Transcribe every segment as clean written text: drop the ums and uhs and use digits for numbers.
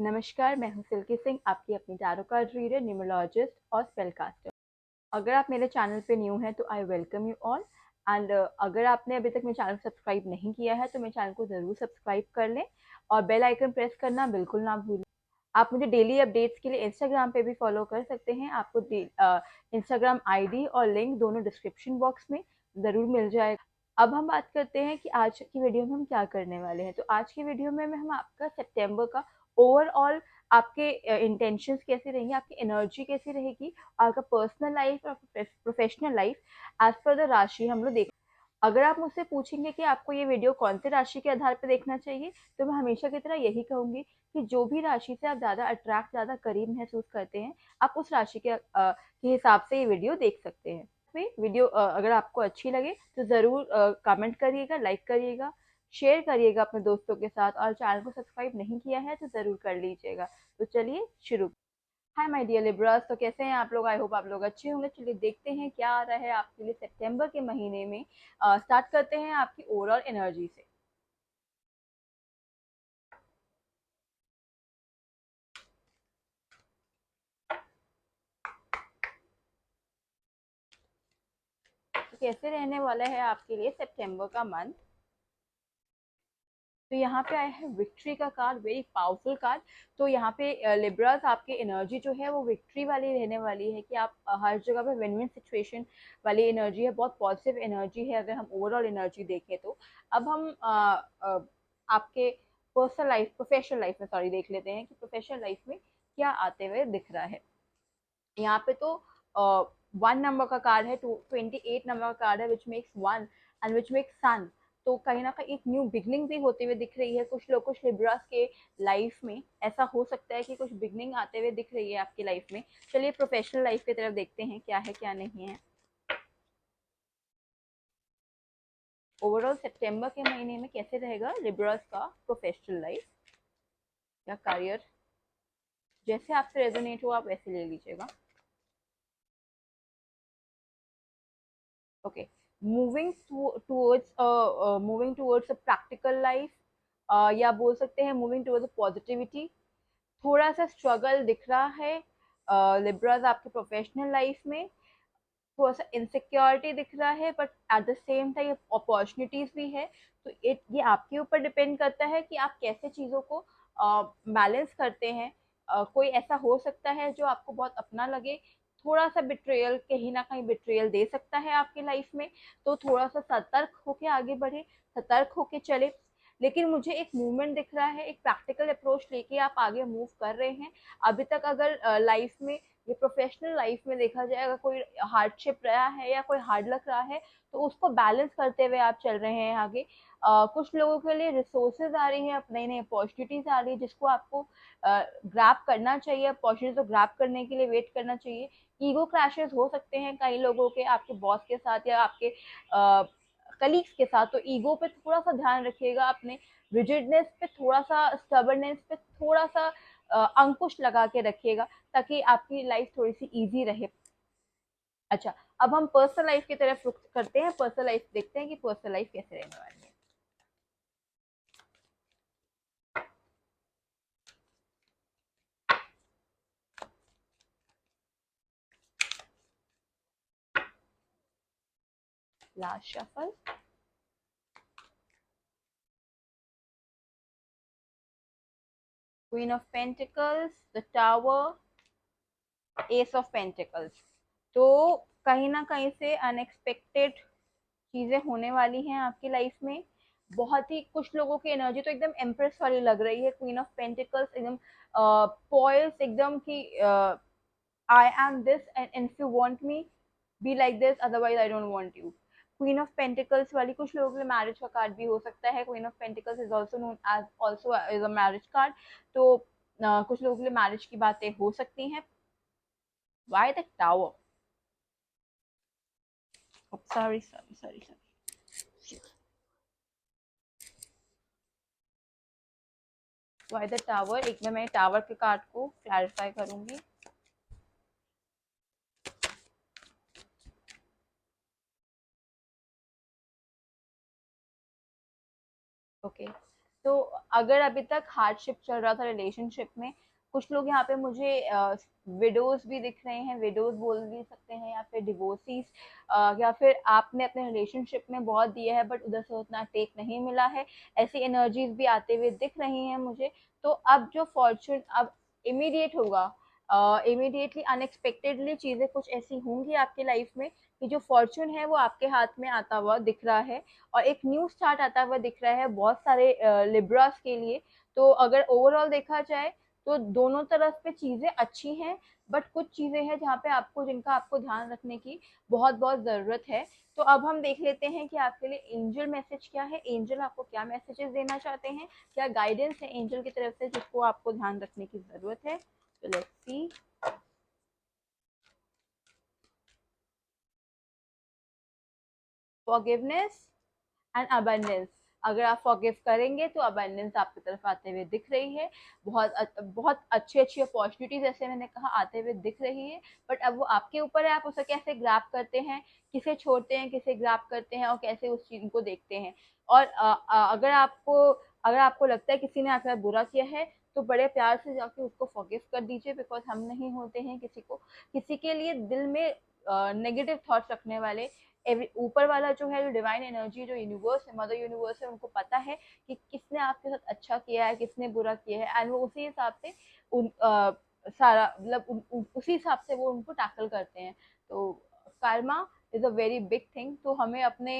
नमस्कार, मैं हूँ सिल्की सिंह, आपकी अपनी टैरो कार्ड रीडर, न्यूमरोलॉजिस्ट और स्पेलकास्टर। अगर आप मेरे चैनल पे न्यू हैं तो I welcome you all. And अगर आपने अभी तक मेरे चैनल को सब्सक्राइब नहीं किया है तो मेरे चैनल को ज़रूर सब्सक्राइब कर लें और बेल आइकन प्रेस करना बिल्कुल ना भूलें। आप मुझे डेली अपडेट्स के लिए इंस्टाग्राम पे भी फॉलो कर सकते हैं। आपको इंस्टाग्राम आईडी और लिंक दोनों डिस्क्रिप्शन बॉक्स में ज़रूर मिल जाएगा। अब हम बात करते हैं कि आज की वीडियो में हम क्या करने वाले हैं। तो आज की वीडियो में हम आपका सितंबर का ओवरऑल आपके इंटेंशंस कैसे रहेंगे, आपकी एनर्जी कैसी रहेगी, आपका पर्सनल लाइफ और प्रोफेशनल लाइफ एज पर द राशि हम लोग देख। अगर आप मुझसे पूछेंगे कि आपको ये वीडियो कौन से राशि के आधार पर देखना चाहिए, तो मैं हमेशा की तरह यही कहूंगी कि जो भी राशि से आप ज़्यादा अट्रैक्ट, ज़्यादा करीब महसूस करते हैं, आप उस राशि के हिसाब से ये वीडियो देख सकते हैं। वीडियो अगर आपको अच्छी लगे तो ज़रूर कमेंट करिएगा, लाइक करिएगा, शेयर करिएगा अपने दोस्तों के साथ, और चैनल को सब्सक्राइब नहीं किया है तो ज़रूर कर लीजिएगा। तो चलिए शुरू। हाय माय डियर लिब्रास, तो कैसे हैं आप लोग? आई होप आप लोग अच्छे होंगे। चलिए देखते हैं क्या आ रहा है आपके लिए सितंबर के महीने में। स्टार्ट करते हैं आपकी ओवरऑल एनर्जी से। तो कैसे रहने वाला है आपके लिए सितंबर का मंथ? तो यहाँ पे आया है विक्ट्री का कार्ड, वेरी पावरफुल कार्ड। तो यहाँ पे लिब्रास आपकी एनर्जी जो है वो विक्ट्री वाली रहने वाली है कि आप हर जगह पे विन विन सिचुएशन वाली एनर्जी है, बहुत पॉजिटिव एनर्जी है अगर हम ओवरऑल एनर्जी देखें तो। अब हम आपके पर्सनल लाइफ, प्रोफेशनल लाइफ में सॉरी देख लेते हैं कि प्रोफेशनल लाइफ में क्या आते हुए दिख रहा है। यहाँ पे तो 1 नंबर का कार्ड है, 28 नंबर का कार्ड है, which makes one and which makes sun. तो कहीं ना कहीं एक न्यू बिगनिंग भी होते हुए दिख रही है कुछ लोग, कुछ लिब्रास के लाइफ में ऐसा हो सकता है कि कुछ बिगनिंग आते हुए दिख रही है आपकी लाइफ में। चलिए प्रोफेशनल लाइफ की तरफ देखते हैं क्या है क्या नहीं है। ओवरऑल सितंबर के महीने में कैसे रहेगा लिब्रास का प्रोफेशनल लाइफ या करियर? जैसे आपसे रेजोनेट हो आप वैसे ले लीजिएगा। Okay, moving towards a practical life, या बोल सकते हैं मूविंग टूवर्ड्स पॉजिटिविटी। थोड़ा सा स्ट्रगल दिख रहा है लिब्रास आपके प्रोफेशनल लाइफ में। थोड़ा सा इनसिक्योरिटी दिख रहा है, but at the same time opportunities भी है। तो ये आपके ऊपर डिपेंड करता है कि आप कैसे चीज़ों को बैलेंस करते हैं। कोई ऐसा हो सकता है जो आपको बहुत अपना लगे, थोड़ा सा बिट्रेयल, कहीं ना कहीं बिट्रेयल दे सकता है आपकी लाइफ में। तो थोड़ा सा सतर्क होके आगे बढ़े, सतर्क होके चले। लेकिन मुझे एक मूवमेंट दिख रहा है, एक प्रैक्टिकल अप्रोच लेके आप आगे मूव कर रहे हैं। अभी तक अगर लाइफ में, ये प्रोफेशनल लाइफ में देखा जाए, अगर कोई हार्डशिप रहा है या कोई हार्ड लक रहा है तो उसको बैलेंस करते हुए आप चल रहे हैं आगे। कुछ लोगों के लिए रिसोर्सेज आ रही हैं, नई नई अपॉर्चुनिटीज आ रही है जिसको आपको ग्रैब करना चाहिए। अपॉर्चुनिटी को ग्रैब करने के लिए वेट करना चाहिए। ईगो क्लैशेस हो सकते हैं कई लोगों के, आपके बॉस के साथ या आपके कलीग्स के साथ। तो ईगो पे थोड़ा सा ध्यान रखिएगा, अपने रिजिडनेस पे थोड़ा सा, स्टबर्डनेस पे थोड़ा सा अंकुश लगा के रखिएगा, ताकि आपकी लाइफ थोड़ी सी इजी रहे। अच्छा, अब हम पर्सनल लाइफ की तरफ रुख करते हैं। पर्सनल लाइफ देखते हैं कि पर्सनल लाइफ कैसे रहने वाली है। Last shuffle, queen of pentacles, the tower, S of pentacles. तो कहीं ना कहीं से अनएक्सपेक्टेड चीजें होने वाली हैं आपकी लाइफ में। बहुत ही कुछ लोगों की एनर्जी तो एकदम एम्प्रेस वाली लग रही है। क्वीन ऑफ पेंटिकल्स एकदम पॉइज, एकदम की I am this and if you want me be like this, otherwise I don't want you. Queen of pentacles वाली कुछ लोगों के लिए मैरिज का कार्ड भी हो सकता है। Queen of pentacles is also known as also is a marriage card. तो कुछ लोगों के लिए मैरिज की बातें हो सकती हैं। Why the tower? Sorry sorry sorry sorry, why the tower? एक बार मैं टावर के कार्ड को क्लैरिफाई करूंगी। ओके, तो अगर अभी तक हार्डशिप चल रहा था रिलेशनशिप में, कुछ लोग यहाँ पे मुझे विडोज भी दिख रहे हैं, विडोज बोल भी सकते हैं, या फिर डिवोर्सीज, या फिर आपने अपने रिलेशनशिप में बहुत दिया है बट उधर से उतना टेक नहीं मिला है, ऐसी एनर्जीज भी आते हुए दिख रही हैं मुझे। तो अब जो फॉर्चून अब इमीडिएट होगा, इमीडिएटली अनएक्सपेक्टेडली चीजें कुछ ऐसी होंगी आपकी लाइफ में कि जो फॉर्चून है वो आपके हाथ में आता हुआ दिख रहा है, और एक न्यू स्टार्ट आता हुआ दिख रहा है बहुत सारे लिब्रास के लिए। तो अगर ओवरऑल देखा जाए तो दोनों तरफ पे चीजें अच्छी हैं, बट कुछ चीजें हैं जहाँ पे आपको जिनका आपको ध्यान रखने की बहुत बहुत जरूरत है। तो अब हम देख लेते हैं कि आपके लिए एंजल मैसेज क्या है, एंजल आपको क्या मैसेजेस देना चाहते हैं, क्या गाइडेंस है एंजल की तरफ से जिसको आपको ध्यान रखने की जरूरत है। तो let's see. Forgiveness and abundance. अगर आप फॉरगिव करेंगे तो अबंडेंस आपकी तरफ आते हुए दिख रही है, बहुत अच्छी अच्छी अपॉर्चुनिटीज जैसे मैंने कहा आते हुए दिख रही है। बट अब वो आपके ऊपर है, आप उसे कैसे ग्रैब करते हैं, किसे छोड़ते हैं, किसे ग्रैब करते हैं, और कैसे उस चीज को देखते हैं। और अगर आपको लगता है किसी ने आपके साथ बुरा किया है, तो बड़े प्यार से जाके उसको फॉरगिव कर दीजिए, बिकॉज हम नहीं होते हैं किसी के लिए दिल में नेगेटिव थॉट्स रखने वाले। ऊपर वाला जो है, जो डिवाइन एनर्जी, जो यूनिवर्स है, मदर यूनिवर्स है, उनको पता है कि किसने आपके साथ अच्छा किया है, किसने बुरा किया है, एंड वो उसी हिसाब से सारा मतलब उसी हिसाब से वो उनको टैकल करते हैं। तो Karma is a very big thing. तो हमें अपने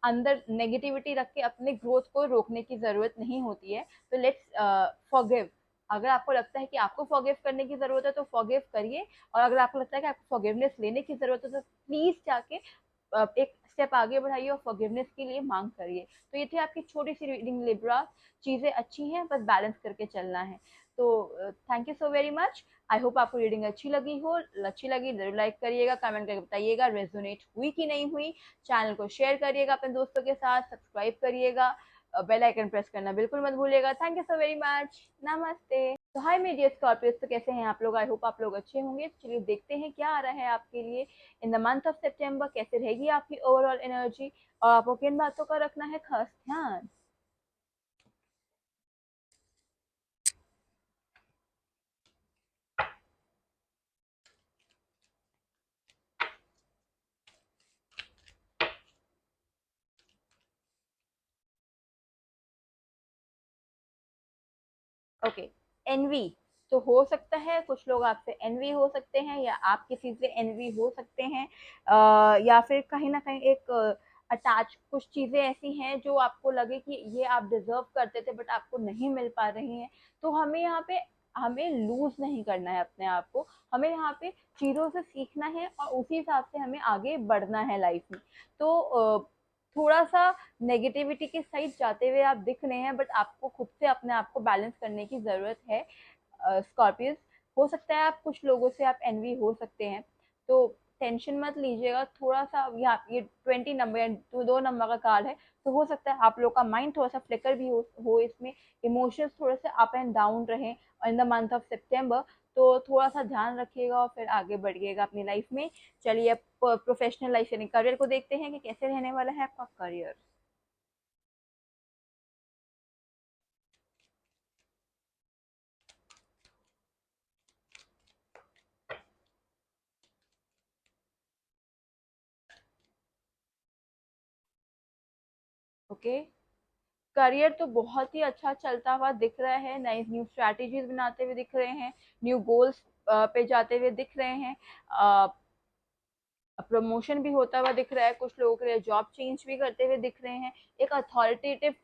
अंदर नेगेटिविटी रख के अपने ग्रोथ को रोकने की जरूरत नहीं होती है। तो लेट्स फॉरगिव। अगर आपको लगता है कि आपको फॉरगिव करने की जरूरत है तो फॉरगिव करिए, और अगर आपको लगता है कि आपको फॉरगिवनेस लेने की जरूरत है तो प्लीज जाके एक स्टेप आगे बढ़ाइए और फॉरगिवनेस के लिए मांग करिए। तो ये थी आपकी छोटी सी रीडिंग लिब्रा। चीजें अच्छी हैं, बस बैलेंस करके चलना है। तो thank you so very much. I hope आपको रीडिंग अच्छी लगी हो। अच्छी लगी जरूर लाइक करिएगा, कमेंट करके बताइएगा रेजोनेट हुई कि नहीं हुई। चैनल को शेयर करिएगा अपने दोस्तों के साथ, सब्सक्राइब करिएगा, बेल आइकन प्रेस करना बिल्कुल मत भूलिएगा। Thank you so very much. नमस्ते। तो हाय मेरी डियर स्कॉर्पियोस, तो कैसे हैं आप लोग? आई होप आप लोग अच्छे होंगे। तो चलिए देखते हैं क्या आ रहा है आपके लिए इन द मंथ ऑफ सितंबर, कैसे रहेगी आपकी ओवरऑल एनर्जी, और आपको किन बातों का रखना है खास ध्यान। Okay, envy. तो हो सकता है कुछ लोग आपसे एनवी हो सकते हैं, या आप किसी से एनवी हो सकते हैं, या फिर कहीं ना कहीं एक अटैच कुछ चीजें ऐसी हैं जो आपको लगे कि ये आप डिजर्व करते थे बट आपको नहीं मिल पा रही हैं। तो हमें यहाँ पे हमें लूज नहीं करना है अपने आप को, हमें यहाँ पे चीजों से सीखना है और उसी हिसाब से हमें आगे बढ़ना है लाइफ में। तो थोड़ा सा नेगेटिविटी की साइड जाते हुए आप दिख रहे हैं, बट आपको खुद से अपने आप को बैलेंस करने की जरूरत है। स्कॉर्पियस, हो सकता है आप कुछ लोगों से आप एनवी हो सकते हैं, तो टेंशन मत लीजिएगा। थोड़ा सा ये 20 नंबर या 2 नंबर का कार्ड है, तो हो सकता है आप लोग का माइंड थोड़ा सा फ्लिकर भी हो इसमें, इमोशंस थोड़े से अप एंड डाउन रहे इन द मंथ ऑफ सितंबर। तो थोड़ा सा ध्यान रखिएगा और फिर आगे बढ़िएगा अपनी लाइफ में। चलिए अब प्रोफेशनल लाइफ यानी करियर को देखते हैं कि कैसे रहने वाला है आपका करियर। ओके, करियर तो बहुत ही अच्छा चलता हुआ दिख रहा है, नई न्यू स्ट्रैटेजीज बनाते हुए दिख रहे हैं, न्यू गोल्स पे जाते हुए दिख रहे हैं, प्रमोशन भी होता हुआ दिख रहा है, कुछ लोगों के लिए जॉब चेंज भी करते हुए दिख रहे हैं, एक अथॉरिटेटिव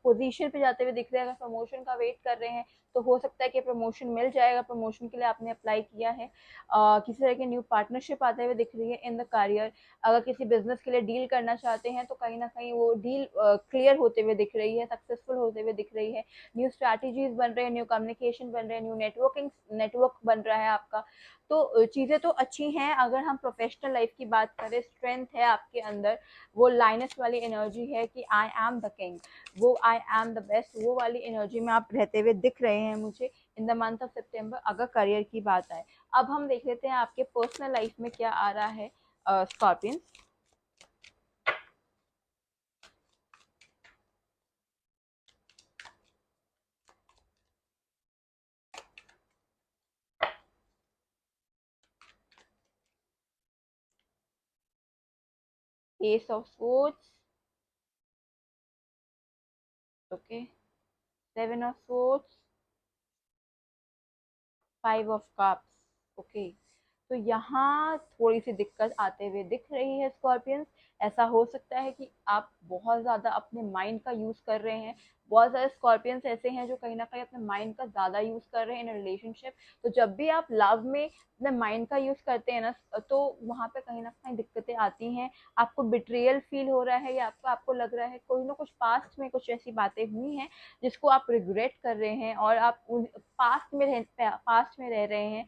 पोजीशन पे जाते हुए दिख रहे हैं। अगर प्रमोशन का वेट कर रहे हैं तो हो सकता है कि प्रमोशन मिल जाएगा, प्रमोशन के लिए आपने अप्लाई किया है। किसी तरह की न्यू पार्टनरशिप आते हुए दिख रही है इन द करियर। अगर किसी बिजनेस के लिए डील करना चाहते हैं तो कहीं ना कहीं वो डील क्लियर होते हुए दिख रही है, सक्सेसफुल होते हुए दिख रही है। न्यू स्ट्रैटेजीज बन रहे हैं, न्यू कम्युनिकेशन बन रहे हैं, न्यू नेटवर्क बन रहा है आपका। तो चीज़ें तो अच्छी हैं। अगर हम प्रोफेशनल लाइफ की बात करें, स्ट्रेंथ है आपके अंदर, वो लाइनस वाली एनर्जी है कि आई एम द किंग, वो आई एम द बेस्ट, वो वाली एनर्जी में आप रहते हुए दिख रहे हैं मुझे इन द मंथ ऑफ सितंबर, अगर करियर की बात आए। अब हम देख लेते हैं आपके पर्सनल लाइफ में क्या आ रहा है Scorpions. Ace of swords, okay, seven of swords, five of cups, okay. तो यहाँ थोड़ी सी दिक्कत आते हुए दिख रही है स्कॉर्पियंस। ऐसा हो सकता है कि आप बहुत ज़्यादा अपने माइंड का यूज़ कर रहे हैं। बहुत सारे स्कॉर्पियंस ऐसे हैं जो कहीं ना कहीं अपने माइंड का ज़्यादा यूज़ कर रहे हैं इन रिलेशनशिप। तो जब भी आप लव में अपने माइंड का यूज़ करते हैं ना, तो वहाँ पे कहीं ना कहीं दिक्कतें आती हैं। आपको बिट्रेयल फील हो रहा है, या आपको लग रहा है कोई ना कुछ पास्ट में कुछ ऐसी बातें हुई हैं जिसको आप रिग्रेट कर रहे हैं, और आप पास्ट में रह रहे हैं।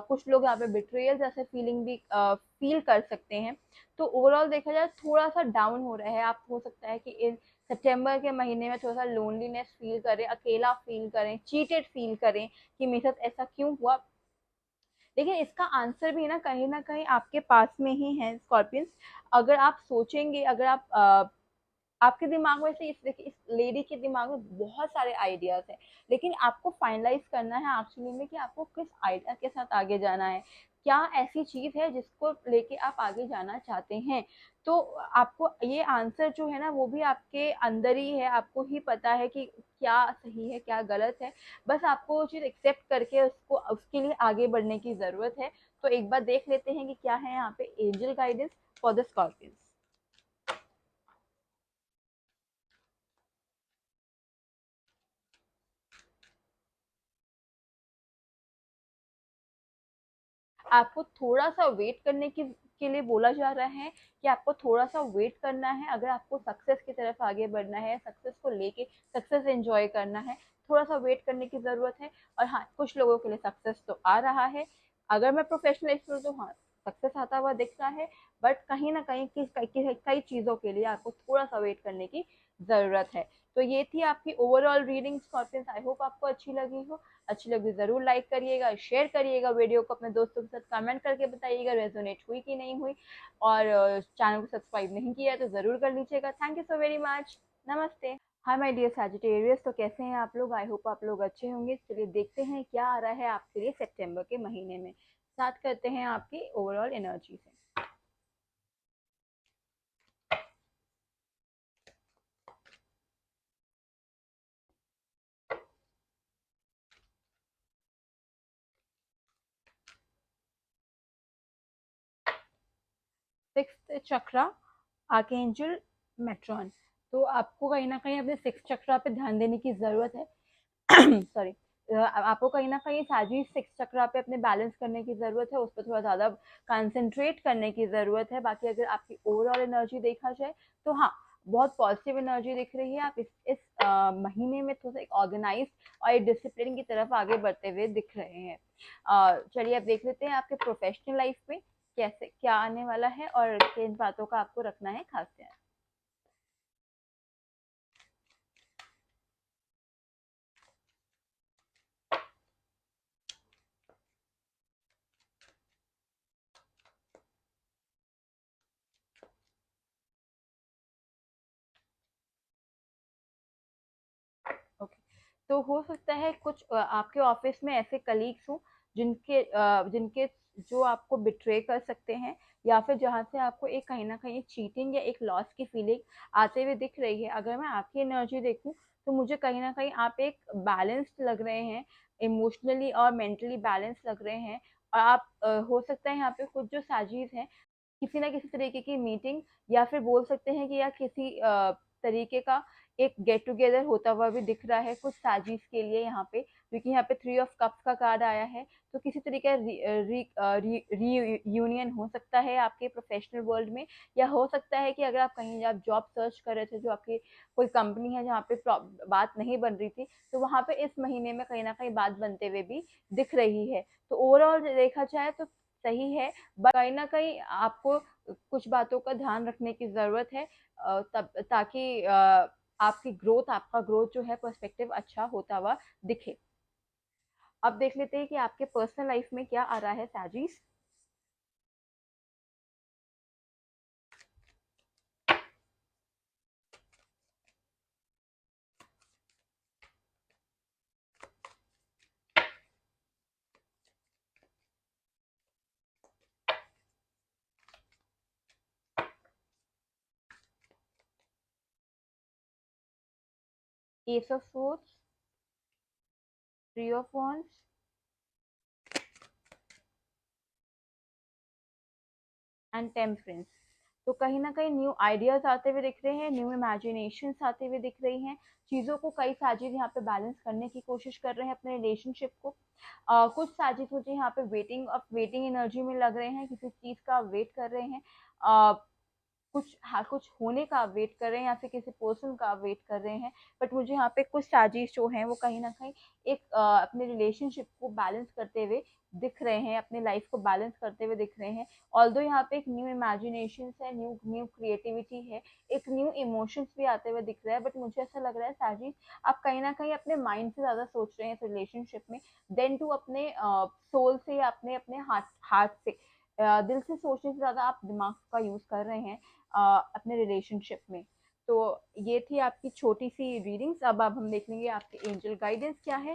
कुछ लोग यहाँ पे बिट्रेयल जैसे फीलिंग भी फील कर सकते हैं। तो ओवरऑल देखा जाए थोड़ा सा डाउन हो रहा है। आप हो सकता है कि इन सितंबर के महीने में थोड़ा सा लोनलीनेस फील करें, अकेला फील करें, चीटेड फील करें कि मेरे साथ ऐसा क्यों हुआ। लेकिन इसका आंसर भी ना कहीं आपके पास में ही है स्कॉर्पियंस। अगर आप सोचेंगे, अगर आप आपके दिमाग में से देखिए, इस लेडी के दिमाग में बहुत सारे आइडियाज हैं, लेकिन आपको फाइनलाइज करना है एक्चुअली में कि आपको किस आइडिया के साथ आगे जाना है। क्या ऐसी चीज है जिसको लेके आप आगे जाना चाहते हैं। तो आपको ये आंसर जो है ना, वो भी आपके अंदर ही है। आपको ही पता है कि क्या सही है क्या गलत है। बस आपको वो चीज एक्सेप्ट करके उसको उसके लिए आगे बढ़ने की जरूरत है। तो एक बार देख लेते हैं कि क्या है यहाँ पे angel guidance for the Scorpions. आपको थोड़ा सा वेट करने की के लिए बोला जा रहा है कि आपको थोड़ा सा वेट करना है। अगर आपको सक्सेस की तरफ आगे बढ़ना है, सक्सेस को लेके सक्सेस एंजॉय करना है, थोड़ा सा वेट करने की जरूरत है। और हाँ, कुछ लोगों के लिए सक्सेस तो आ रहा है। अगर मैं प्रोफेशनल एक्सप्लोर, तो हाँ, सक्सेस आता हुआ दिख रहा है। बट कहीं ना कहीं कई चीजों के लिए आपको थोड़ा सा वेट करने की जरूरत है। तो ये थी आपकी overall reading Scorpions. I hope आपको अच्छी लगी हो। अच्छी लगी जरूर लाइक करिएगा, शेयर करिएगा वीडियो को अपने दोस्तों के साथ, कमेंट करके बताइएगा रेजोनेट हुई कि नहीं हुई। और चैनल को सब्सक्राइब नहीं किया तो जरूर कर लीजिएगा। Thank you so very much. नमस्ते। हाय माय डियर सैजिटेरियस, तो कैसे हैं आप लोग। आई होप आप लोग अच्छे होंगे। चलिए देखते हैं क्या आ रहा है आपके लिए सितंबर के महीने में। स्टार्ट करते हैं आपकी ओवरऑल एनर्जी से। 6th चक्रा, आर्कएंजल मेट्रॉन। तो आपको कहीं ना कहीं अपने 6th चक्रा पे ध्यान देने की जरूरत है। सॉरी, आपको कहीं ना कहीं साजी 6th चक्रा पे अपने बैलेंस करने की जरूरत है, उस पर थोड़ा ज्यादा कंसंट्रेट करने की जरूरत है। बाकी अगर आपकी ओवरऑल एनर्जी देखा जाए तो हाँ, बहुत पॉजिटिव एनर्जी दिख रही है। आप इस महीने में थोड़ा सा एक ऑर्गेनाइज और एक डिसिप्लिन की तरफ आगे बढ़ते हुए दिख रहे हैं। चलिए अब देख लेते हैं आपके प्रोफेशनल लाइफ में कैसे क्या आने वाला है और किन बातों का आपको रखना है खास ध्यान। ओके, तो हो सकता है कुछ आपके ऑफिस में ऐसे कलीग्स हों जिनके जो आपको बिट्रे कर सकते हैं, या फिर जहाँ से आपको एक कहीं ना कहीं चीटिंग या एक लॉस की फीलिंग आते हुए दिख रही है। अगर मैं आपकी एनर्जी देखूं तो मुझे कहीं ना कहीं आप एक बैलेंस्ड लग रहे हैं, इमोशनली और मेंटली बैलेंस लग रहे हैं। और आप हो सकता है यहाँ पे कुछ जो साजिश हैं, किसी ना किसी तरीके की मीटिंग, या फिर बोल सकते हैं कि या किसी तरीके का एक गेट टुगेदर होता हुआ भी दिख रहा है कुछ साजिश के लिए यहाँ पे, क्योंकि यहाँ पे 3 ऑफ कप्स का कार्ड आया है। तो किसी तरीके का रीयूनियन हो सकता है आपके प्रोफेशनल वर्ल्ड में। या हो सकता है कि अगर आप कहीं आप जॉब सर्च कर रहे थे, जो आपकी कोई कंपनी है जहाँ पे बात नहीं बन रही थी, तो वहाँ पे इस महीने में कहीं ना कहीं बात बनते हुए भी दिख रही है। तो ओवरऑल देखा जाए तो सही है, बट कहीं ना कहीं आपको कुछ बातों का ध्यान रखने की जरूरत है, तब ताकि आपकी ग्रोथ, आपका ग्रोथ जो है पर्सपेक्टिव अच्छा होता हुआ दिखे। अब देख लेते हैं कि आपके पर्सनल लाइफ में क्या आ रहा है साजीज। Ace of swords, three of wands, and temperance. तो कहीं ना कहीं न्यू आइडियाज आते हुए दिख रहे हैं, न्यू इमेजिनेशंस आते हुए दिख रही हैं। चीज़ों को कई साजिद यहाँ पे बैलेंस करने की कोशिश कर रहे हैं अपने रिलेशनशिप को। कुछ साजिद मुझे यहाँ पे वेटिंग एनर्जी में लग रहे हैं, किसी चीज़ का वेट कर रहे हैं। कुछ हाँ कुछ होने का वेट कर रहे हैं या फिर किसी पर्सन का वेट कर रहे हैं। बट मुझे यहाँ पे कुछ साजिश जो हैं वो कहीं ना कहीं एक अपने रिलेशनशिप को बैलेंस करते हुए दिख रहे हैं, अपने लाइफ को बैलेंस करते हुए दिख रहे हैं। ऑल्दो यहाँ पे एक न्यू इमेजिनेशन है, न्यू न्यू क्रिएटिविटी है, एक न्यू इमोशंस भी आते हुए दिख रहा है। बट मुझे ऐसा लग रहा है साजिश, आप कहीं ना कहीं अपने माइंड से ज़्यादा सोच रहे हैं इस रिलेशनशिप में देन टू अपने सोल से या अपने अपने हार्ट हार्ट से। दिल से सोचने से ज़्यादा आप दिमाग का यूज़ कर रहे हैं अपने रिलेशनशिप में। तो ये थी आपकी छोटी सी रीडिंग्स। अब हम देख लेंगे आपके एंजल गाइडेंस क्या है।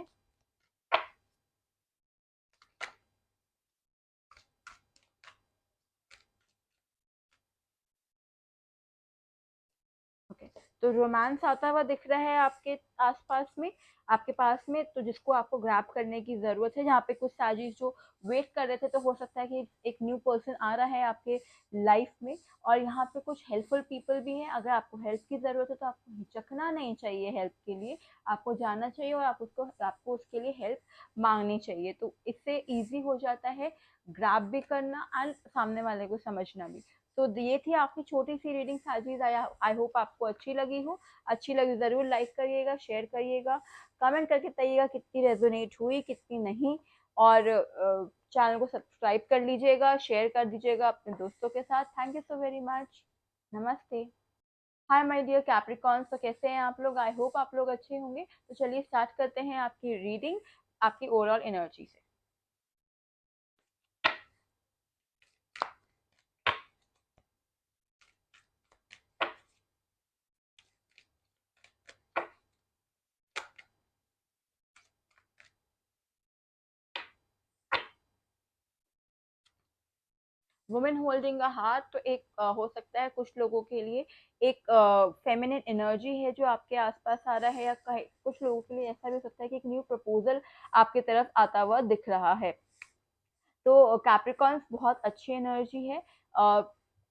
ओके, तो रोमांस आता हुआ दिख रहा है आपके आसपास में, आपके पास में, तो जिसको आपको ग्रैब करने की ज़रूरत है। जहाँ पे कुछ साजिश जो वेट कर रहे थे, तो हो सकता है कि एक न्यू पर्सन आ रहा है आपके लाइफ में। और यहाँ पे कुछ हेल्पफुल पीपल भी हैं। अगर आपको हेल्प की ज़रूरत है तो आपको हिचकना नहीं चाहिए हेल्प के लिए, आपको जाना चाहिए और आपको उसके लिए हेल्प मांगनी चाहिए। तो इससे ईजी हो जाता है ग्रैब भी करना एंड सामने वाले को समझना भी। तो ये थी आपकी छोटी सी रीडिंग साजीद। आई होप आपको अच्छी लगी हो। अच्छी लगी ज़रूर लाइक करिएगा, शेयर करिएगा, कमेंट करके बताइएगा कितनी रेजोनेट हुई, कितनी नहीं। और चैनल को सब्सक्राइब कर लीजिएगा, शेयर कर दीजिएगा अपने दोस्तों के साथ। Thank you so very much. नमस्ते। हाय माय डियर कैप्रिकॉन्स, तो कैसे हैं आप लोग? आई होप आप लोग अच्छे होंगे। तो चलिए स्टार्ट करते हैं आपकी रीडिंग, आपकी ओवरऑल एनर्जी से। वुमेन होल्डिंग अ हार्ट, तो एक हो सकता है कुछ लोगों के लिए एक फेमिनिन एनर्जी है जो आपके आसपास आ रहा है, या कुछ लोगों के लिए ऐसा भी हो सकता है कि एक न्यू प्रपोजल आपकी तरफ आता हुआ दिख रहा है। तो कैप्रिकॉन्स बहुत अच्छी एनर्जी है। अ,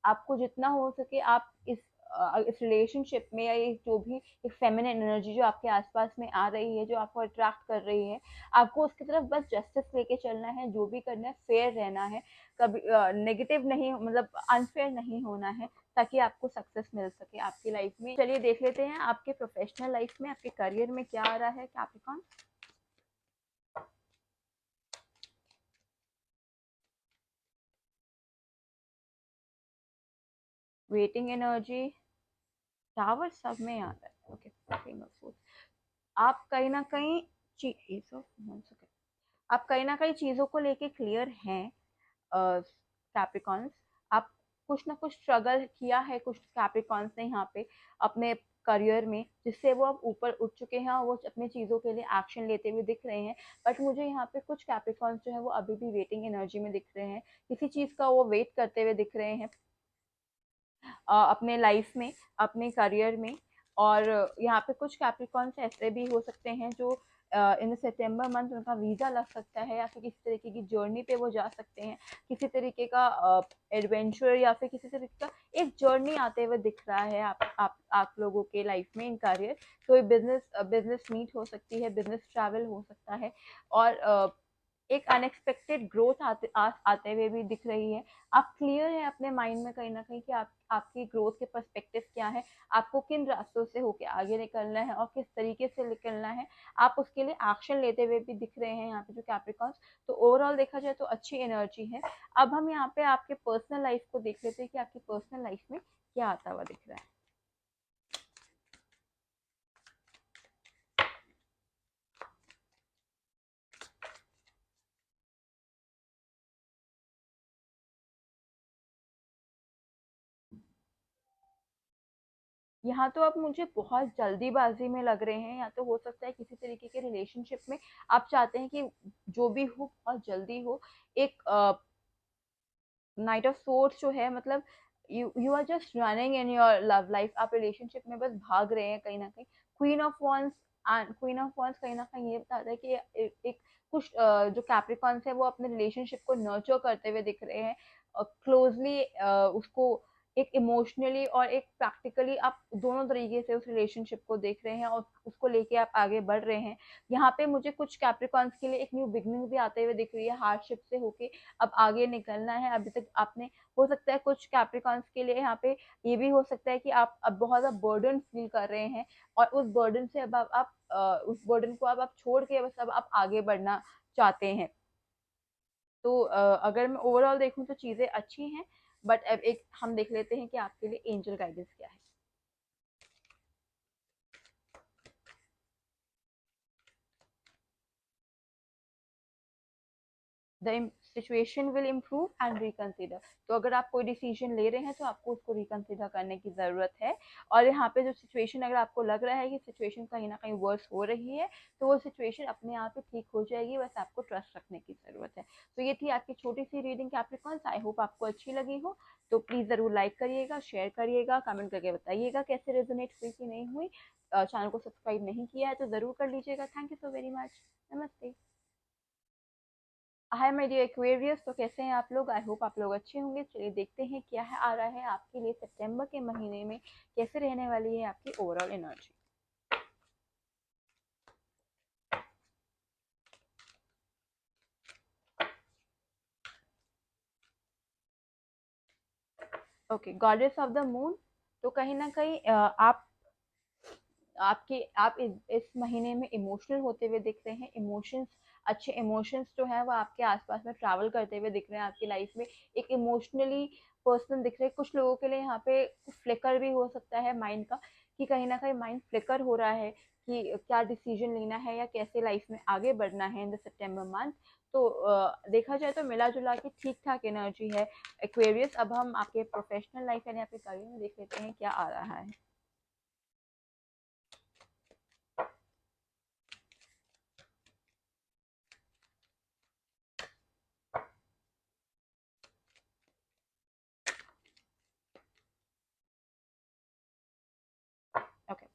आपको जितना हो सके आप इस रिलेशनशिप में, या ये जो भी एक फेमिनिन एनर्जी जो आपके आसपास में आ रही है, जो आपको अट्रैक्ट कर रही है, आपको उसकी तरफ बस जस्टिस लेके चलना है। जो भी करना है फेयर रहना है, कभी नेगेटिव नहीं, मतलब अनफेयर नहीं होना है, ताकि आपको सक्सेस मिल सके आपकी लाइफ में। चलिए देख लेते हैं आपके प्रोफेशनल लाइफ में, आपके करियर में क्या आ रहा है कैप्रिकॉन। वेटिंग एनर्जी, टावर सब में आता है। ओके, आप कहीं ना कहीं आप कहीं ना कहीं चीज़ों को लेके क्लियर हैं कैप्रिकॉन्स। आप कुछ ना कुछ स्ट्रगल किया है कुछ कैप्रिकॉन्स ने यहाँ पे अपने करियर में, जिससे वो अब ऊपर उठ चुके हैं और वो अपनी चीज़ों के लिए एक्शन लेते हुए दिख रहे हैं। बट मुझे यहाँ पे कुछ कैप्रिकॉन्स जो है वो अभी भी वेटिंग एनर्जी में दिख रहे हैं, किसी चीज़ का वो वेट करते हुए दिख रहे हैं अपने लाइफ में, अपने करियर में। और यहाँ पे कुछ कैप्रिकॉन्स ऐसे भी हो सकते हैं जो इन सितंबर मंथ उनका वीज़ा लग सकता है, या फिर किसी तरीके की जर्नी पे वो जा सकते हैं, किसी तरीके का एडवेंचर या फिर किसी तरीके का एक जर्नी आते हुए दिख रहा है आप लोगों के लाइफ में इन करियर। तो बिजनेस बिजनेस मीट हो सकती है, बिजनेस ट्रैवल हो सकता है, और एक अनएक्सपेक्टेड ग्रोथ आते हुए भी दिख रही है। आप क्लियर है अपने माइंड में कहीं ना कहीं कि आपकी ग्रोथ के पर्सपेक्टिव क्या है, आपको किन रास्तों से होके आगे निकलना है और किस तरीके से निकलना है। आप उसके लिए एक्शन लेते हुए भी दिख रहे हैं यहाँ पे जो कैप्रिकॉन्स। तो ओवरऑल देखा जाए तो अच्छी एनर्जी है। अब हम यहाँ पे आपके पर्सनल लाइफ को देख लेते हैं कि आपकी पर्सनल लाइफ में क्या आता हुआ दिख रहा है। यहाँ तो आप मुझे बहुत जल्दीबाजी में लग रहे हैं, या तो हो सकता है किसी तरीके के रिलेशनशिप में आप चाहते हैं कि जो भी हो बहुत जल्दी हो। एक नाइट ऑफ सोर्ड्स जो है, मतलब you are just running in your love life, आप रिलेशनशिप में बस भाग रहे हैं कहीं ना कहीं। Queen of wands and queen of wands कहीं ना कहीं ये बताता है कि एक कुछ जो कैप्रिकॉन्स है वो अपने रिलेशनशिप को नर्चर करते हुए दिख रहे हैं, क्लोजली उसको एक इमोशनली और एक प्रैक्टिकली आप दोनों तरीके से उस रिलेशनशिप को देख रहे हैं और उसको लेके आप आगे बढ़ रहे हैं। यहाँ पे मुझे कुछ कैप्रिकॉन्स के लिए एक न्यू बिगनिंग भी आते हुए दिख रही है, हार्डशिप से होके अब आगे निकलना है। अभी तक आपने, हो सकता है कुछ कैप्रिकॉन्स के लिए यहाँ पे ये भी हो सकता है कि आप अब बहुत ज़्यादा बर्डन फील कर रहे हैं और उस बर्डन से अब आप उस बर्डन को अब आप छोड़ के बस अब आप आगे बढ़ना चाहते हैं। तो अगर मैं ओवरऑल देखूं तो चीज़ें अच्छी हैं, बट अब एक हम देख लेते हैं कि आपके लिए एंजल गाइडेंस क्या है। The situation will improve and reconsider. तो अगर आप कोई डिसीजन ले रहे हैं तो आपको उसको रिकंसिडर करने की ज़रूरत है। और यहाँ पे जो सिचुएशन, अगर आपको लग रहा है कि सिचुएशन कहीं ना कहीं वर्स हो रही है, तो वो सिचुएशन अपने आप ही ठीक हो जाएगी, बस आपको ट्रस्ट रखने की ज़रूरत है। तो ये थी आपकी छोटी सी रीडिंग कैप्रिकॉन्स। आई होप आपको अच्छी लगी हो। तो प्लीज़ ज़रूर लाइक करिएगा, शेयर करिएगा, कमेंट करके बताइएगा कैसे रेजोनेट हुई कि नहीं हुई। चैनल को सब्सक्राइब नहीं किया है तो ज़रूर कर लीजिएगा। Thank you so very much. नमस्ते। हाय माय डियर एक्वेरियस, तो कैसे हैं आप लोग? आई होप आप लोग अच्छे होंगे। चलिए देखते हैं क्या है आ रहा है आपके लिए सितंबर के महीने में, कैसे रहने वाली है आपकी overall energy. Okay, goddess of the moon. तो कहीं ना कहीं आप इस महीने में इमोशनल होते हुए दिख रहे हैं। इमोशंस, अच्छे इमोशंस जो है वो आपके आसपास में ट्रैवल करते हुए दिख रहे हैं आपकी लाइफ में। एक इमोशनली पर्सन दिख रहे हैं कुछ लोगों के लिए। यहाँ पे फ्लिकर भी हो सकता है माइंड का, कि कहीं ना कहीं माइंड फ्लिकर हो रहा है कि क्या डिसीजन लेना है या कैसे लाइफ में आगे बढ़ना है इन द सितंबर मंथ। तो देखा जाए तो मिला जुला के ठीक ठाक एनर्जी है एक्वेरियस। अब हम आपके प्रोफेशनल लाइफ यानी आपके करियर में देख लेते हैं क्या आ रहा है। ओके,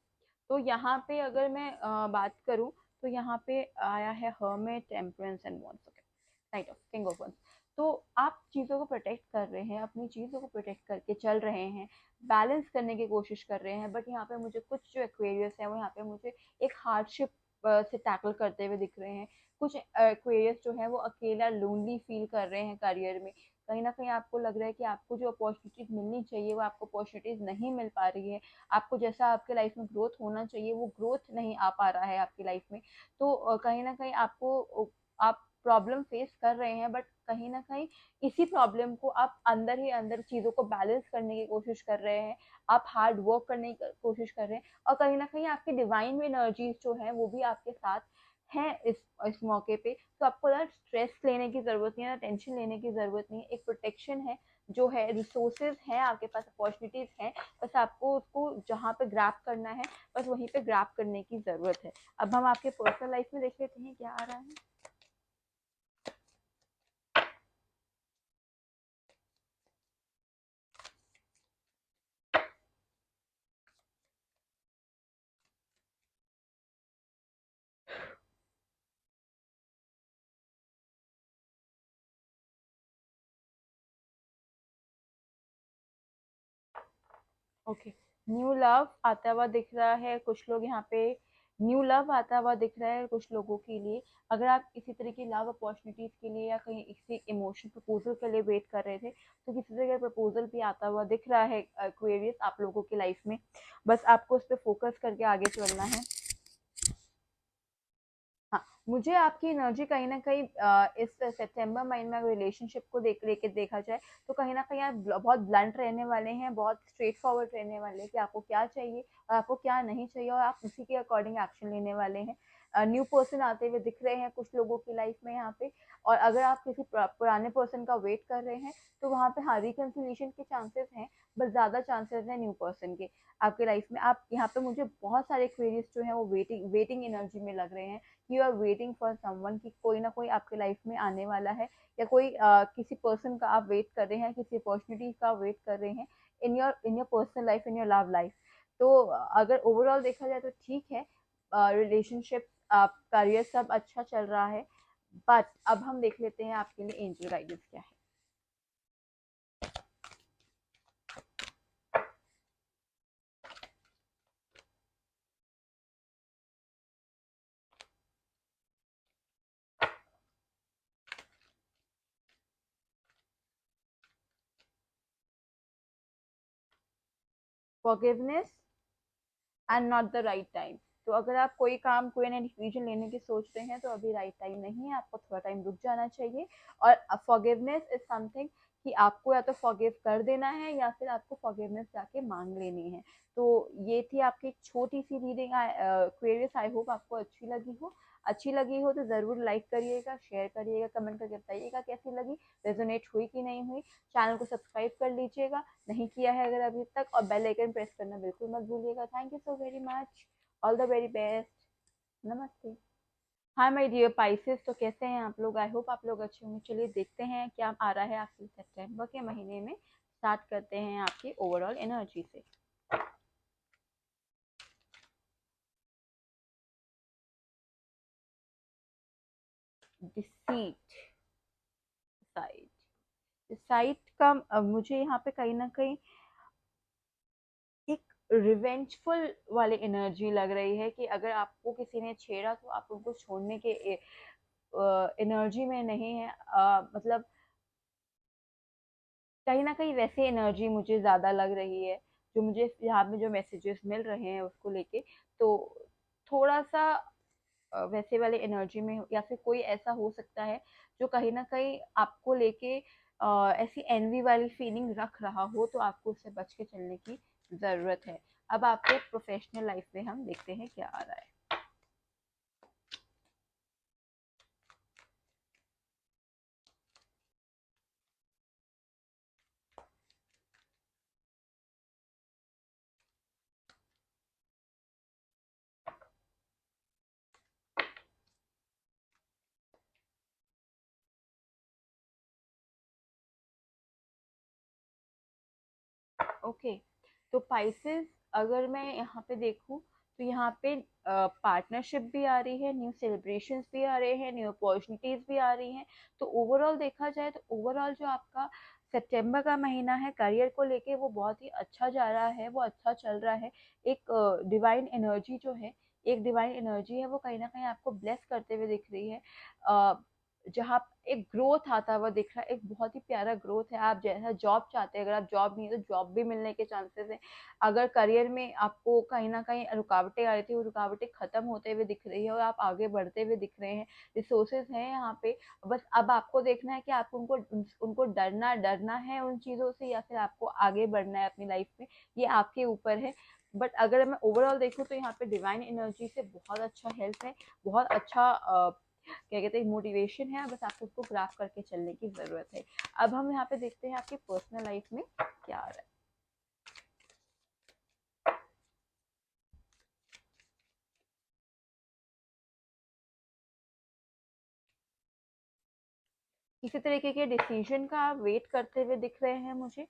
तो यहाँ पे अगर मैं बात करूँ तो यहाँ पे आया है hermit, temperance and wands. Okay, knight of king of wands. तो आप चीज़ों को प्रोटेक्ट कर रहे हैं, अपनी चीज़ों को प्रोटेक्ट करके चल रहे हैं, बैलेंस करने की कोशिश कर रहे हैं। बट यहाँ पे मुझे कुछ जो एक्वेरियस है वो यहाँ पे मुझे एक हार्डशिप से टैकल करते हुए दिख रहे हैं। कुछ एक्वेरियस जो है वो अकेला लोनली फील कर रहे हैं करियर में। कहीं ना कहीं आपको लग रहा है कि आपको जो अपॉर्चुनिटीज मिलनी चाहिए वो आपको अपॉर्चुनिटीज नहीं मिल पा रही है। आपको जैसा आपके लाइफ में ग्रोथ होना चाहिए वो ग्रोथ नहीं आ पा रहा है आपकी लाइफ में। तो कहीं ना कहीं आप प्रॉब्लम फेस कर रहे हैं, बट कहीं ना कहीं इसी प्रॉब्लम को आप अंदर ही अंदर चीज़ों को बैलेंस करने की कोशिश कर रहे हैं। आप हार्ड वर्क करने की कोशिश कर रहे हैं और कहीं ना कहीं आपकी डिवाइन एनर्जीज जो है वो भी आपके साथ हैं इस मौके पे। तो आपको ना स्ट्रेस लेने की ज़रूरत नहीं है, ना टेंशन लेने की ज़रूरत नहीं है। एक प्रोटेक्शन है जो है, रिसोर्सेज हैं आपके पास, अपॉर्चुनिटीज हैं। बस आपको उसको जहाँ पे ग्रैब करना है, बस वहीं पे ग्रैब करने की ज़रूरत है। अब हम आपके पर्सनल लाइफ में देख लेते हैं क्या आ रहा है। ओके, न्यू लव आता हुआ दिख रहा है कुछ लोग यहाँ पे। न्यू लव आता हुआ दिख रहा है कुछ लोगों के लिए। अगर आप किसी तरह की लव अपॉर्चुनिटीज के लिए या कहीं किसी इमोशन प्रपोजल के लिए वेट कर रहे थे, तो किसी तरह का प्रपोजल भी आता हुआ दिख रहा है एक्वेरियस आप लोगों की लाइफ में। बस आपको उस पर फोकस करके आगे चलना है। हाँ, मुझे आपकी एनर्जी कहीं न कहीं इस सितंबर महीने में रिलेशनशिप को लेके देखा जाए तो कहीं न कहीं आप बहुत ब्लंट रहने वाले हैं, बहुत स्ट्रेट फॉरवर्ड रहने वाले हैं कि आपको क्या चाहिए और आपको क्या नहीं चाहिए, और आप उसी के अकॉर्डिंग एक्शन लेने वाले हैं। न्यू पर्सन आते हुए दिख रहे हैं कुछ लोगों की लाइफ में यहाँ पे। और अगर आप किसी पुराने पर्सन का वेट कर रहे हैं तो वहाँ पे हाँ रिकन्सिलिएशन के चांसेस हैं, बट ज़्यादा चांसेस हैं न्यू पर्सन के आपके लाइफ में। आप यहाँ पे, मुझे बहुत सारे क्वेरीज जो है वो वेटिंग वेटिंग एनर्जी में लग रहे हैं। You are waiting for someone, कि कोई ना कोई आपके लाइफ में आने वाला है, या कोई किसी पर्सन का आप वेट कर रहे हैं, किसी अपॉर्चुनिटी का वेट कर रहे हैं in your personal life, in your love life. तो अगर ओवरऑल देखा जाए तो ठीक है। रिलेशनशिप, आप करियर सब अच्छा चल रहा है। बट अब हम देख लेते हैं आपके लिए एंजल गाइडेंस क्या है। Forgiveness and not the right time. तो अगर आप कोई काम, कोई नया डिसीजन लेने की सोच रहे हैं तो अभी राइट टाइम नहीं है, आपको थोड़ा टाइम रुक जाना चाहिए। और फॉरगिवनेस इज समथिंग कि आपको या तो फॉरगिव कर देना है या फिर आपको फॉरगिवनेस जाके मांग लेनी है। तो ये थी आपकी एक छोटी सी रीडिंग क्वेरीज। आई होप आपको अच्छी लगी हो। अच्छी लगी हो तो ज़रूर लाइक करिएगा, शेयर करिएगा, कमेंट करके बताइएगा कैसी लगी, रेजोनेट हुई कि नहीं हुई। चैनल को सब्सक्राइब कर लीजिएगा नहीं किया है अगर अभी तक, और बेल आइकन प्रेस करना बिल्कुल मत भूलिएगा। Thank you so very much, all the very best, नमस्ते। हाय माय डियर पाइसेस, तो कैसे हैं आप लोग? आई होप आप लोग अच्छे होंगे। चलिए देखते हैं क्या आ रहा है आपके सितंबर के महीने में। स्टार्ट करते हैं आपकी ओवरऑल एनर्जी से। डिसीट, साइट, साइट का मुझे यहाँ पे कहीं ना कहीं एक रिवेंजफुल वाली एनर्जी लग रही है कि अगर आपको किसी ने छेड़ा तो आप उनको छोड़ने के एनर्जी में नहीं है। मतलब कहीं ना कहीं वैसे एनर्जी मुझे ज़्यादा लग रही है, जो मुझे यहाँ पे जो मैसेजेस मिल रहे हैं उसको लेके। तो थोड़ा सा वैसे वाले एनर्जी में या फिर कोई ऐसा हो सकता है जो कहीं ना कहीं आपको लेके ऐसी एनवी वाली फीलिंग रख रहा हो, तो आपको उससे बच के चलने की ज़रूरत है। अब आपको प्रोफेशनल लाइफ में हम देखते हैं क्या आ रहा है। ओके, तो पाइसेस, अगर मैं यहाँ पे देखूँ तो यहाँ पे पार्टनरशिप भी आ रही है, न्यू सेलिब्रेशंस भी आ रहे हैं, न्यू अपॉर्चुनिटीज भी आ रही हैं। तो ओवरऑल देखा जाए तो ओवरऑल जो आपका सितंबर का महीना है करियर को लेके वो बहुत ही अच्छा जा रहा है, वो अच्छा चल रहा है। एक डिवाइन एनर्जी जो है, एक डिवाइन एनर्जी है वो कहीं ना कहीं आपको ब्लेस करते हुए दिख रही है। जहाँ एक ग्रोथ आता हुआ दिख रहा है, एक बहुत ही प्यारा ग्रोथ है। आप जैसा जॉब चाहते हैं, अगर आप जॉब नहीं है तो जॉब भी मिलने के चांसेस हैं। अगर करियर में आपको कहीं ना कहीं रुकावटें आ रही थी, वो रुकावटें खत्म होते हुए दिख रही है और आप आगे बढ़ते हुए दिख रहे हैं। रिसोर्सेज हैं यहाँ पे। बस अब आपको देखना है कि आपको उनको उनको डरना डरना है उन चीज़ों से, या फिर आपको आगे बढ़ना है अपनी लाइफ में, ये आपके ऊपर है। बट अगर मैं ओवरऑल देखूँ तो यहाँ पे डिवाइन एनर्जी से बहुत अच्छा हेल्थ है, बहुत अच्छा क्या कहते हैं मोटिवेशन है। बस आपको उसको ग्राफ करके चलने की जरूरत है। अब हम यहाँ पे देखते हैं आपकी पर्सनल लाइफ में क्या आ रहा है। किसी तरीके के डिसीजन का आप वेट करते हुए दिख रहे हैं मुझे।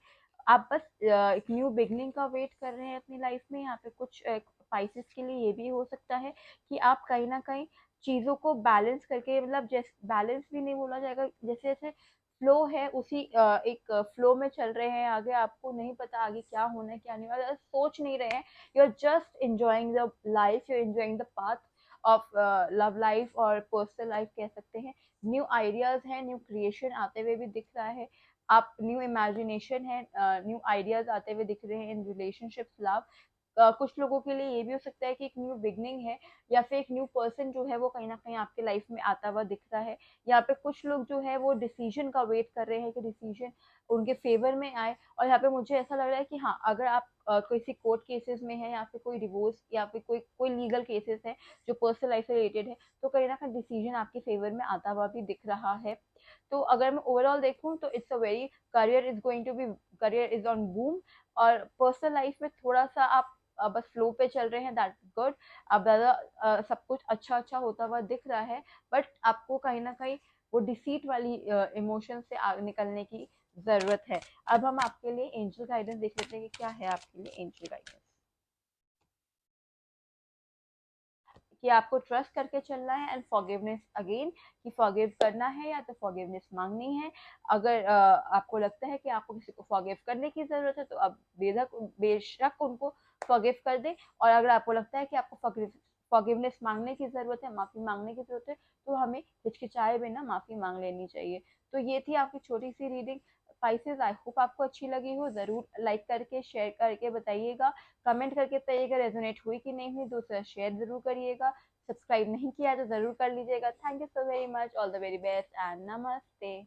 आप बस एक न्यू बिगनिंग का वेट कर रहे हैं अपनी लाइफ में। यहाँ पे कुछ स्पाइसेस के लिए ये भी हो सकता है कि आप कहीं ना कहीं चीज़ों को बैलेंस करके, मतलब जैसे बैलेंस भी नहीं बोला जाएगा, जैसे जैसे फ्लो है उसी एक फ्लो में चल रहे हैं आगे। आपको नहीं पता आगे क्या होना है क्या नहीं वाला, सोच नहीं रहे हैं। You are just enjoying the life, you are enjoying the path of love life और पर्सनल लाइफ कह सकते हैं। न्यू आइडियाज हैं, न्यू क्रिएशन आते हुए भी दिख रहा है। आप न्यू इमेजिनेशन है, न्यू आइडियाज आते हुए दिख रहे हैं इन रिलेशनशिप्स, लव। कुछ लोगों के लिए ये भी हो सकता है कि एक न्यू बिगनिंग है, या फिर एक न्यू पर्सन जो है वो कहीं ना कहीं आपके लाइफ में आता हुआ दिख रहा है। यहाँ पे कुछ लोग जो है वो डिसीजन का वेट कर रहे हैं कि डिसीजन उनके फेवर में आए। और यहाँ पे मुझे ऐसा लग रहा है कि हाँ, अगर आप किसी कोर्ट केसेस में है, या फिर कोई डिवोर्स, या फिर कोई कोई लीगल केसेस है जो पर्सनल लाइफ से रिलेटेड है, तो कहीं ना कहीं डिसीजन आपके फेवर में आता हुआ भी दिख रहा है। तो अगर मैं ओवरऑल देखूं तो it's a very, career is going to be, career is on boom. और पर्सनल लाइफ में थोड़ा सा आप बस फ्लो पे चल रहे हैं, दैट गुड। अब ज़्यादा सब कुछ अच्छा अच्छा होता हुआ दिख रहा है। बट आपको कहीं ना कहीं वो डिसीट वाली इमोशन से निकलने की ज़रूरत है। अब हम आपके लिए एंजल गाइडेंस देख लेते हैं कि क्या है आपके लिए एंजल गाइडेंस। कि आपको ट्रस्ट करके चलना है, एंड फॉरगिवनेस अगेन, कि फॉरगिव करना है या तो फॉरगिवनेस मांगनी है। अगर आपको लगता है कि आपको किसी को फॉरगिव करने की ज़रूरत है तो आप बेशक उनको फॉरगिव कर दें, और अगर आपको लगता है कि आपको फॉरगिवनेस मांगने की ज़रूरत है, माफ़ी मांगने की ज़रूरत है, तो हमें हिचकिचाए बिना माफ़ी मांग लेनी चाहिए। तो ये थी आपकी छोटी सी रीडिंग स्पाइसेस। आई होप आपको अच्छी लगी हो। ज़रूर लाइक करके शेयर करके बताइएगा, कमेंट करके बताइएगा रेजोनेट हुई कि नहीं हुई। दूसरा शेयर ज़रूर करिएगा, सब्सक्राइब नहीं किया तो ज़रूर कर लीजिएगा। Thank you so very much, all the very best and नमस्ते।